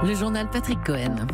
Le journal Patrick Cohen.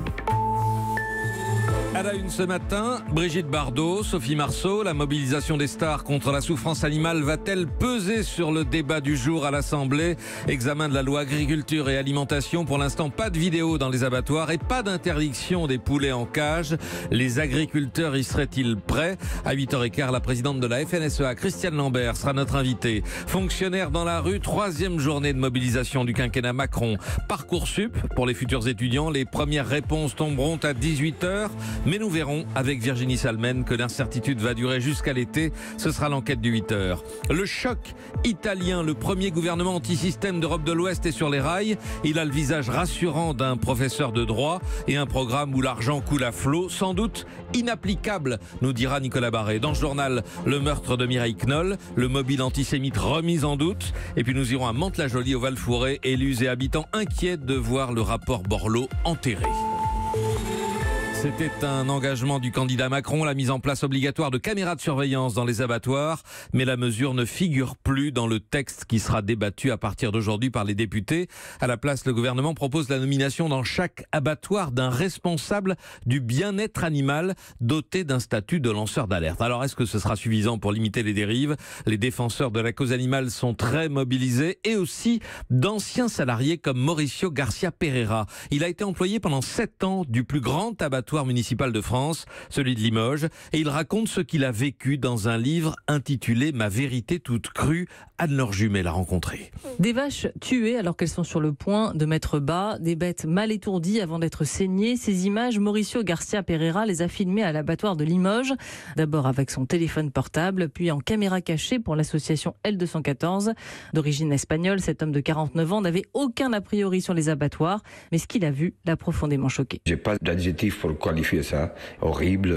À la une ce matin, Brigitte Bardot, Sophie Marceau, la mobilisation des stars contre la souffrance animale va-t-elle peser sur le débat du jour à l'Assemblée? Examen de la loi agriculture et alimentation. Pour l'instant, pas de vidéo dans les abattoirs et pas d'interdiction des poulets en cage. Les agriculteurs y seraient-ils prêts? À 8h15, la présidente de la FNSEA, Christiane Lambert, sera notre invitée. Fonctionnaires dans la rue, 3e journée de mobilisation du quinquennat Macron. Parcoursup pour les futurs étudiants. Les premières réponses tomberont à 18h. Mais nous verrons avec Virginie Salmen que l'incertitude va durer jusqu'à l'été. Ce sera l'enquête du 8h. Le choc italien, le premier gouvernement anti-système d'Europe de l'Ouest est sur les rails. Il a le visage rassurant d'un professeur de droit et un programme où l'argent coule à flot, sans doute inapplicable, nous dira Nicolas Barré. Dans ce journal, le meurtre de Mireille Knoll, le mobile antisémite remis en doute. Et puis nous irons à Mantes-la-Jolie, au Val-Fouré. Élus et habitants inquiets de voir le rapport Borloo enterré. C'était un engagement du candidat Macron, la mise en place obligatoire de caméras de surveillance dans les abattoirs. Mais la mesure ne figure plus dans le texte qui sera débattu à partir d'aujourd'hui par les députés. À la place, le gouvernement propose la nomination dans chaque abattoir d'un responsable du bien-être animal doté d'un statut de lanceur d'alerte. Alors, est-ce que ce sera suffisant pour limiter les dérives? Les défenseurs de la cause animale sont très mobilisés et aussi d'anciens salariés comme Mauricio Garcia Pereira. Il a été employé pendant 7 ans du plus grand abattoir municipal de France, celui de Limoges, et il raconte ce qu'il a vécu dans un livre intitulé Ma vérité toute crue. Anne-Laure Jumet l'a rencontré. Des vaches tuées alors qu'elles sont sur le point de mettre bas, des bêtes mal étourdies avant d'être saignées. Ces images, Mauricio Garcia Pereira les a filmées à l'abattoir de Limoges, d'abord avec son téléphone portable, puis en caméra cachée pour l'association L214. D'origine espagnole, cet homme de 49 ans n'avait aucun a priori sur les abattoirs, mais ce qu'il a vu l'a profondément choqué. J'ai pas d'adjectif pour qualifier ça. Horrible,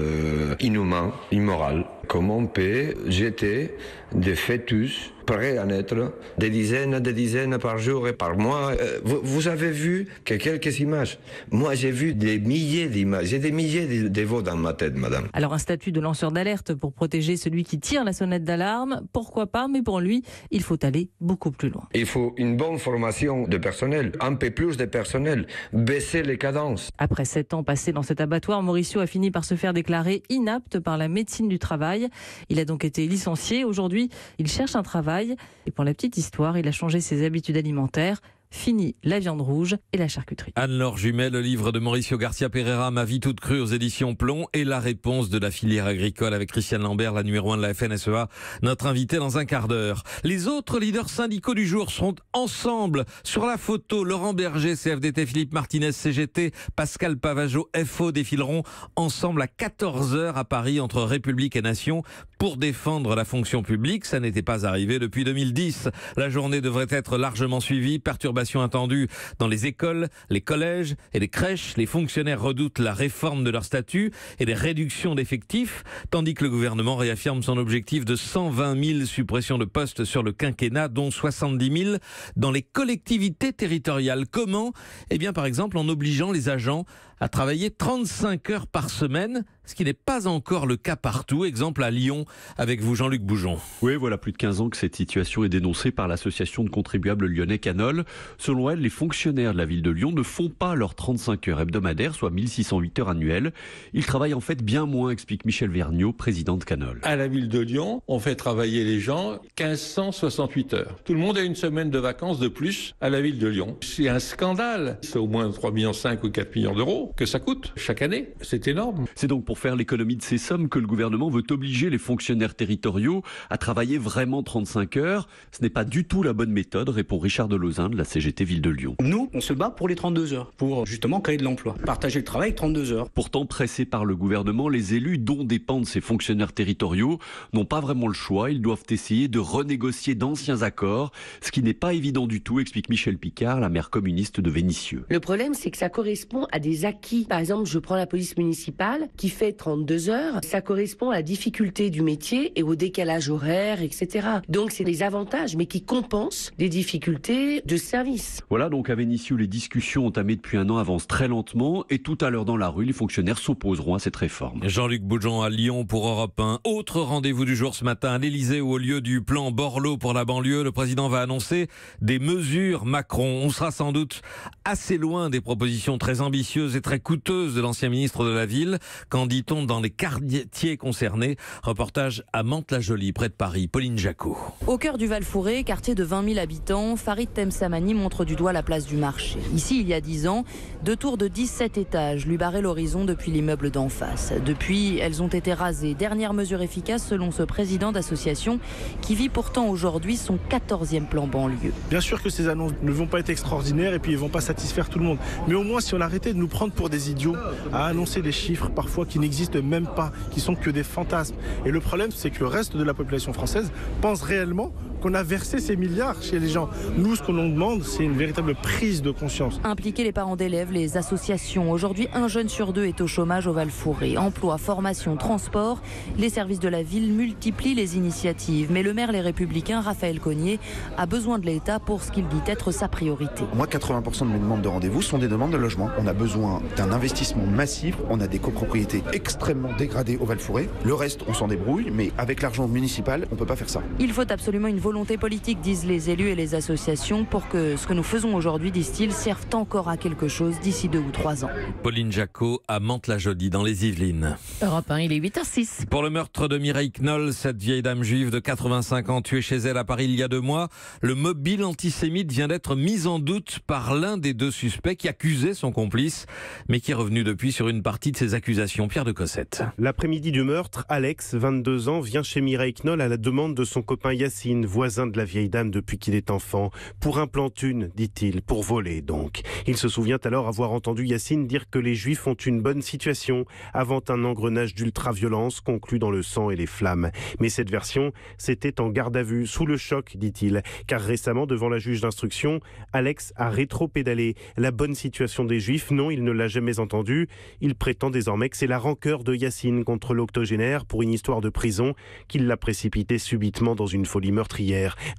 inhumain, immoral. Comment on peut jeter des fœtus prêts à naître, des dizaines par jour et par mois. Vous avez vu que quelques images. Moi, j'ai vu des milliers d'images. J'ai des milliers de veaux dans ma tête, madame. Alors, un statut de lanceur d'alerte pour protéger celui qui tire la sonnette d'alarme, pourquoi pas, mais pour lui, il faut aller beaucoup plus loin. Il faut une bonne formation de personnel, un peu plus de personnel, baisser les cadences. Après 7 ans passés dans cet abattoir, Mauricio a fini par se faire déclarer inapte par la médecine du travail. Il a donc été licencié. Aujourd'hui, il cherche un travail. Et pour la petite histoire, il a changé ses habitudes alimentaires. Fini la viande rouge et la charcuterie. Anne-Laure Jumet, le livre de Mauricio Garcia Pereira, Ma vie toute crue aux éditions Plomb, et la réponse de la filière agricole avec Christiane Lambert, la numéro 1 de la FNSEA, notre invité dans un quart d'heure. Les autres leaders syndicaux du jour seront ensemble. Sur la photo, Laurent Berger, CFDT, Philippe Martinez, CGT, Pascal Pavageau, FO défileront ensemble à 14h à Paris entre République et Nation pour défendre la fonction publique. Ça n'était pas arrivé depuis 2010. La journée devrait être largement suivie. Perturbation attendue dans les écoles, les collèges et les crèches. Les fonctionnaires redoutent la réforme de leur statut et les réductions d'effectifs, tandis que le gouvernement réaffirme son objectif de 120 000 suppressions de postes sur le quinquennat, dont 70 000 dans les collectivités territoriales. Comment? Eh bien, par exemple, en obligeant les agents à travailler 35 heures par semaine, ce qui n'est pas encore le cas partout. Exemple à Lyon, avec vous Jean-Luc Boujon. Oui, voilà plus de 15 ans que cette situation est dénoncée par l'association de contribuables lyonnais Canol. Selon elle, les fonctionnaires de la ville de Lyon ne font pas leurs 35 heures hebdomadaires, soit 1608 heures annuelles. Ils travaillent en fait bien moins, explique Michel Vergniaud, président de Canol. À la ville de Lyon, on fait travailler les gens 1568 heures. Tout le monde a une semaine de vacances de plus à la ville de Lyon. C'est un scandale. C'est au moins 3,5 millions ou 4 millions d'euros que ça coûte chaque année. C'est énorme. C'est donc pour faire l'économie de ces sommes que le gouvernement veut obliger les fonctionnaires territoriaux à travailler vraiment 35 heures. Ce n'est pas du tout la bonne méthode, répond Richard Delozin de la CGT Ville de Lyon. Nous, on se bat pour les 32 heures, pour justement créer de l'emploi. Partager le travail, 32 heures. Pourtant, pressés par le gouvernement, les élus dont dépendent ces fonctionnaires territoriaux n'ont pas vraiment le choix. Ils doivent essayer de renégocier d'anciens accords, ce qui n'est pas évident du tout, explique Michel Picard, la maire communiste de Vénissieux. Le problème, c'est que ça correspond à des acquis. Par exemple, je prends la police municipale qui fait fait 32 heures, ça correspond à la difficulté du métier et au décalage horaire, etc. Donc c'est des avantages, mais qui compensent des difficultés de service. Voilà, donc à Vénissieux, les discussions entamées depuis un an avancent très lentement et tout à l'heure dans la rue, les fonctionnaires s'opposeront à cette réforme. Jean-Luc Boujon à Lyon pour Europe 1. Autre rendez-vous du jour ce matin à l'Elysée où au lieu du plan Borloo pour la banlieue, le président va annoncer des mesures Macron. On sera sans doute assez loin des propositions très ambitieuses et très coûteuses de l'ancien ministre de la Ville. Qu'en dit-on dans les quartiers concernés? Reportage à Mantes-la-Jolie, près de Paris. Pauline Jacot. Au cœur du Val-Fouré, quartier de 20 000 habitants, Farid Temsamani montre du doigt la place du marché. Ici, il y a 10 ans, 2 tours de 17 étages lui barraient l'horizon depuis l'immeuble d'en face. Depuis, elles ont été rasées. Dernière mesure efficace selon ce président d'association qui vit pourtant aujourd'hui son 14e plan banlieue. Bien sûr que ces annonces ne vont pas être extraordinaires et puis elles ne vont pas satisfaire tout le monde. Mais au moins si on arrêtait de nous prendre pour des idiots à annoncer des chiffres parfois qui n'existent même pas, qui sont que des fantasmes. Et le problème c'est que le reste de la population française pense réellement qu'on a versé ces milliards chez les gens. Nous, ce qu'on nous demande, c'est une véritable prise de conscience. Impliquer les parents d'élèves, les associations. Aujourd'hui, 1 jeune sur 2 est au chômage au Val-Fouré. Emploi, formation, transport. Les services de la ville multiplient les initiatives. Mais le maire Les Républicains, Raphaël Cognier, a besoin de l'État pour ce qu'il dit être sa priorité. Moi, 80% de mes demandes de rendez-vous sont des demandes de logement. On a besoin d'un investissement massif. On a des copropriétés extrêmement dégradées au Val-Fouré. Le reste, on s'en débrouille. Mais avec l'argent municipal, on ne peut pas faire ça. Il faut absolument une volonté politique, disent les élus et les associations, pour que ce que nous faisons aujourd'hui, disent-ils, serve encore à quelque chose d'ici 2 ou 3 ans. Pauline Jacot à Mantes-la-Jolie, dans les Yvelines. Europe 1, il est 8h06. Pour le meurtre de Mireille Knoll, cette vieille dame juive de 85 ans tuée chez elle à Paris il y a 2 mois, le mobile antisémite vient d'être mis en doute par l'un des 2 suspects qui accusait son complice, mais qui est revenu depuis sur une partie de ses accusations. Pierre de Cossette. L'après-midi du meurtre, Alex, 22 ans, vient chez Mireille Knoll à la demande de son copain Yacine, voisin de la vieille dame depuis qu'il est enfant. Pour un plan thune, dit-il, pour voler donc. Il se souvient alors avoir entendu Yacine dire que les Juifs ont une bonne situation avant un engrenage d'ultra-violence conclu dans le sang et les flammes. Mais cette version, c'était en garde à vue, sous le choc, dit-il, car récemment, devant la juge d'instruction, Alex a rétro-pédalé. La bonne situation des Juifs, non, il ne l'a jamais entendu. Il prétend désormais que c'est la rancœur de Yacine contre l'octogénaire pour une histoire de prison qui l'a précipité subitement dans une folie meurtrière.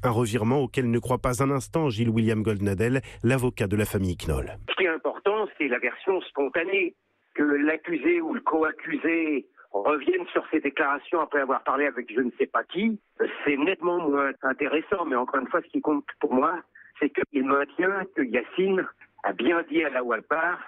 Un revirement auquel ne croit pas un instant Gilles William Goldnadel, l'avocat de la famille Knoll. Ce qui est important, c'est la version spontanée, que l'accusé ou le co-accusé revienne sur ses déclarations après avoir parlé avec je ne sais pas qui. C'est nettement moins intéressant, mais encore une fois, ce qui compte pour moi, c'est qu'il maintient que Yacine a bien dit à la Walpar,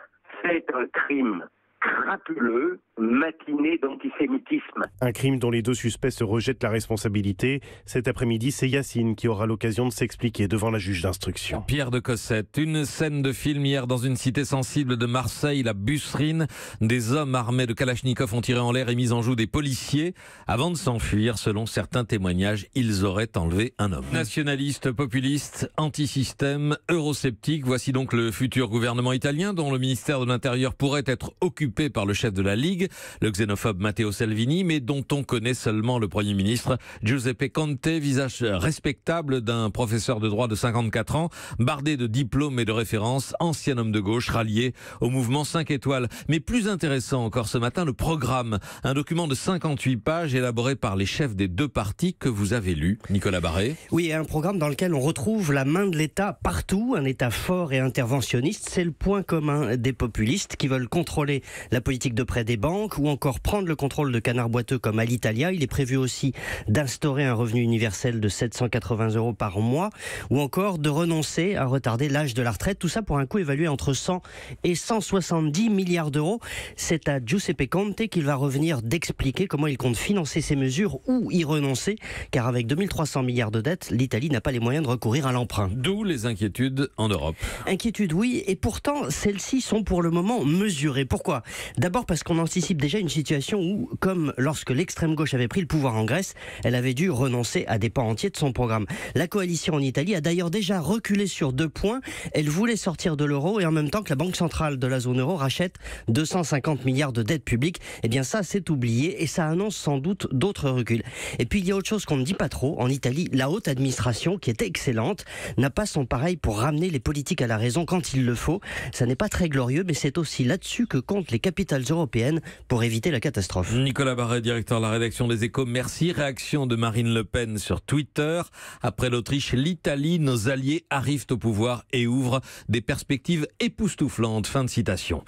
c'est un crime crapuleux, matiné d'antisémitisme. Un crime dont les 2 suspects se rejettent la responsabilité. Cet après-midi, c'est Yacine qui aura l'occasion de s'expliquer devant la juge d'instruction. Pierre de Cossette, une scène de film hier dans une cité sensible de Marseille, la Busserine. Des hommes armés de Kalachnikov ont tiré en l'air et mis en joue des policiers. Avant de s'enfuir, selon certains témoignages, ils auraient enlevé un homme. Nationaliste, populiste, anti-système, eurosceptique, voici donc le futur gouvernement italien dont le ministère de l'Intérieur pourrait être occupé par le chef de la Ligue, le xénophobe Matteo Salvini, mais dont on connaît seulement le Premier ministre Giuseppe Conte, visage respectable d'un professeur de droit de 54 ans, bardé de diplômes et de références, ancien homme de gauche rallié au mouvement 5 étoiles. Mais plus intéressant encore ce matin, le programme, un document de 58 pages élaboré par les chefs des 2 partis que vous avez lu, Nicolas Barré. Oui, un programme dans lequel on retrouve la main de l'État partout, un État fort et interventionniste. C'est le point commun des populistes qui veulent contrôler la politique de prêt des banques ou encore prendre le contrôle de canards boiteux comme Alitalia. Il est prévu aussi d'instaurer un revenu universel de 780 € par mois ou encore de renoncer à retarder l'âge de la retraite. Tout ça pour un coût évalué entre 100 et 170 milliards d'euros. C'est à Giuseppe Conte qu'il va revenir d'expliquer comment il compte financer ces mesures ou y renoncer, car avec 2300 milliards de dettes, l'Italie n'a pas les moyens de recourir à l'emprunt. D'où les inquiétudes en Europe. Inquiétudes, oui, et pourtant celles-ci sont pour le moment mesurées. Pourquoi ? D'abord parce qu'on anticipe déjà une situation où, comme lorsque l'extrême gauche avait pris le pouvoir en Grèce, elle avait dû renoncer à des pans entiers de son programme. La coalition en Italie a d'ailleurs déjà reculé sur 2 points. Elle voulait sortir de l'euro et en même temps que la Banque centrale de la zone euro rachète 250 milliards de dettes publiques. Eh bien ça, c'est oublié et ça annonce sans doute d'autres reculs. Et puis il y a autre chose qu'on ne dit pas trop. En Italie, la haute administration, qui est excellente, n'a pas son pareil pour ramener les politiques à la raison quand il le faut. Ça n'est pas très glorieux, mais c'est aussi là-dessus que comptent les capitales européennes pour éviter la catastrophe. Nicolas Barret, directeur de la rédaction des Échos, merci. Réaction de Marine Le Pen sur Twitter. Après l'Autriche, l'Italie, nos alliés arrivent au pouvoir et ouvrent des perspectives époustouflantes. Fin de citation.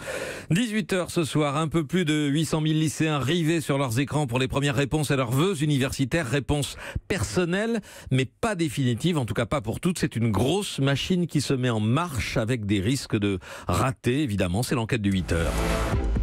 18h ce soir, un peu plus de 800 000 lycéens rivés sur leurs écrans pour les premières réponses à leurs vœux universitaires. Réponses personnelles, mais pas définitives, en tout cas pas pour toutes. C'est une grosse machine qui se met en marche avec des risques de rater, évidemment. C'est l'enquête de 8h.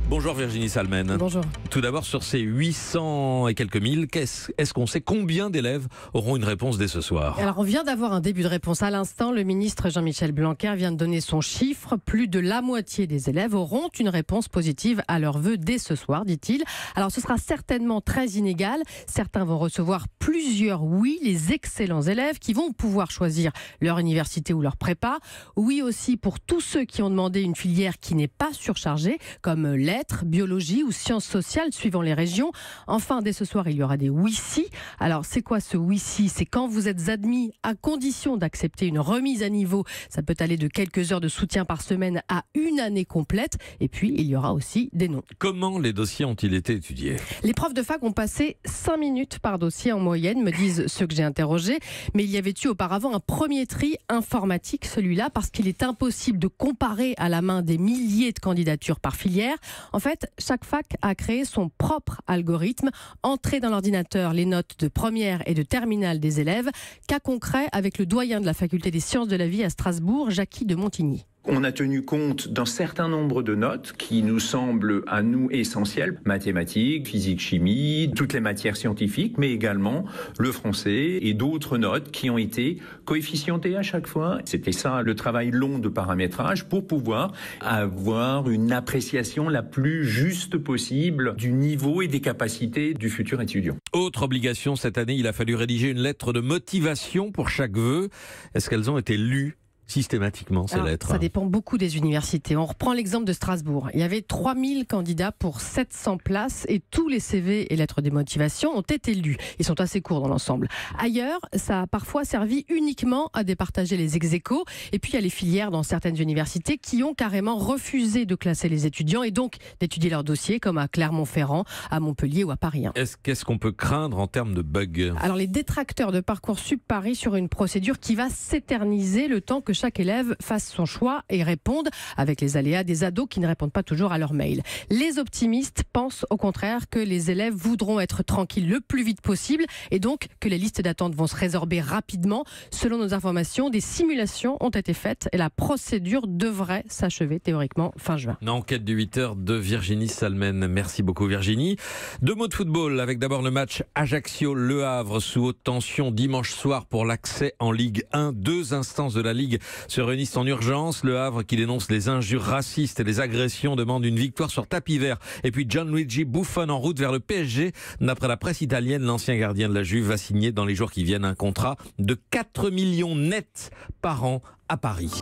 Bonjour Virginie Salmen. Bonjour. Tout d'abord, sur ces 800 et quelques mille, est-ce qu'on sait combien d'élèves auront une réponse dès ce soir ? Alors, on vient d'avoir un début de réponse à l'instant. Le ministre Jean-Michel Blanquer vient de donner son chiffre. Plus de la moitié des élèves auront une réponse positive à leurs vœux dès ce soir, dit-il. Alors, ce sera certainement très inégal. Certains vont recevoir plusieurs oui, les excellents élèves qui vont pouvoir choisir leur université ou leur prépa. Oui aussi pour tous ceux qui ont demandé une filière qui n'est pas surchargée, comme lettres, biologie ou sciences sociales, suivant les régions. Enfin, dès ce soir, il y aura des oui-si. Alors, c'est quoi ce oui-si ? C'est quand vous êtes admis à condition d'accepter une remise à niveau. Ça peut aller de quelques heures de soutien par semaine à une année complète. Et puis, il y aura aussi des non. Comment les dossiers ont-ils été étudiés ? Les profs de fac ont passé 5 minutes par dossier en moyenne, me disent ceux que j'ai interrogés. Mais il y avait eu auparavant un premier tri informatique, celui-là, parce qu'il est impossible de comparer à la main des milliers de candidatures par filière. En fait, chaque fac a créé son propre algorithme. Entrer dans l'ordinateur les notes de première et de terminale des élèves. Cas concret avec le doyen de la faculté des sciences de la vie à Strasbourg, Jackie de Montigny. On a tenu compte d'un certain nombre de notes qui nous semblent à nous essentielles. Mathématiques, physique, chimie, toutes les matières scientifiques, mais également le français et d'autres notes qui ont été coefficientées à chaque fois. C'était ça le travail long de paramétrage pour pouvoir avoir une appréciation la plus juste possible du niveau et des capacités du futur étudiant. Autre obligation cette année, il a fallu rédiger une lettre de motivation pour chaque vœu. Est-ce qu'elles ont été lues systématiquement ces lettres? Ça dépend beaucoup des universités. On reprend l'exemple de Strasbourg. Il y avait 3000 candidats pour 700 places et tous les CV et lettres de motivation ont été lus. Ils sont assez courts dans l'ensemble. Ailleurs, ça a parfois servi uniquement à départager les ex-aequo. Et puis il y a les filières dans certaines universités qui ont carrément refusé de classer les étudiants et donc d'étudier leurs dossiers, comme à Clermont-Ferrand, à Montpellier ou à Paris. Qu'est-ce qu'on peut craindre en termes de bugs? Alors les détracteurs de Parcoursup parient sur une procédure qui va s'éterniser le temps que chaque élève fasse son choix et réponde, avec les aléas des ados qui ne répondent pas toujours à leur mail. Les optimistes pensent au contraire que les élèves voudront être tranquilles le plus vite possible et donc que les listes d'attente vont se résorber rapidement. Selon nos informations, des simulations ont été faites et la procédure devrait s'achever théoriquement fin juin. Enquête du 8h de Virginie Salmen. Merci beaucoup Virginie. 2 mots de football avec d'abord le match Ajaccio-Le Havre sous haute tension dimanche soir pour l'accès en Ligue 1. 2 instances de la Ligue se réunissent en urgence. Le Havre, qui dénonce les injures racistes et les agressions, demande une victoire sur tapis vert. Et puis Gianluigi Buffon en route vers le PSG. D'après la presse italienne, l'ancien gardien de la Juve va signer dans les jours qui viennent un contrat de 4 millions nets par an à Paris.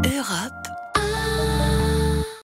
Europe.